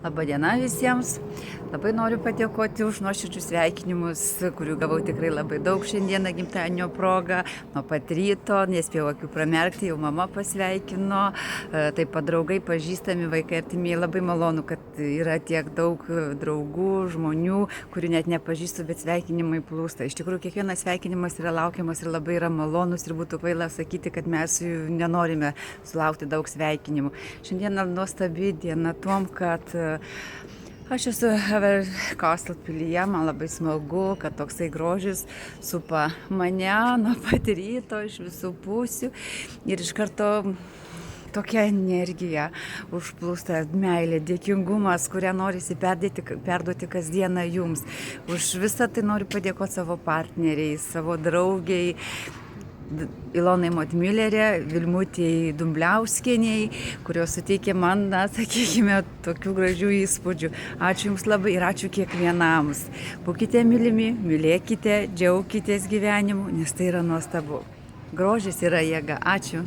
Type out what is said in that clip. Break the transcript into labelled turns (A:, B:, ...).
A: Labadiena visiems. Labai noriu padėkoti už nuoširdžius sveikinimus, kurių gavau tikrai labai daug šiandieną gimtadienio proga. Nuo pat ryto, nespėjau akių pramerkti, jau mama pasveikino, taip pat draugai, pažįstami, vaikai artimieji. Labai malonu, kad yra tiek daug draugų, žmonių, kurių net nepažįstu, bet sveikinimai plūsta. Iš tikrųjų, kiekvienas sveikinimas yra laukiamas ir labai yra malonus ir būtų kvaila sakyti, kad mes nenorime sulaukti daug sveikinimų. Šiandieną nuostabi diena tom, kad aš esu Hever Castle pilyje, man labai smagu, kad toksai grožis supa mane nuo pat ryto iš visų pusių ir iš karto tokia energija užplūsta, meilė, dėkingumas, kurią norisi perduoti kasdieną jums. Už visą tai noriu padėkoti savo partneriai, savo draugiai, Ilonai Motmillerė, Vilmutei Dumbliauskieniai, kurios suteikė man, sakykime, tokių gražių įspūdžių. Ačiū Jums labai ir ačiū kiekvienam. Būkite mylimi, mylėkite, džiaukitės gyvenimu, nes tai yra nuostabu. Grožis yra jėga. Ačiū.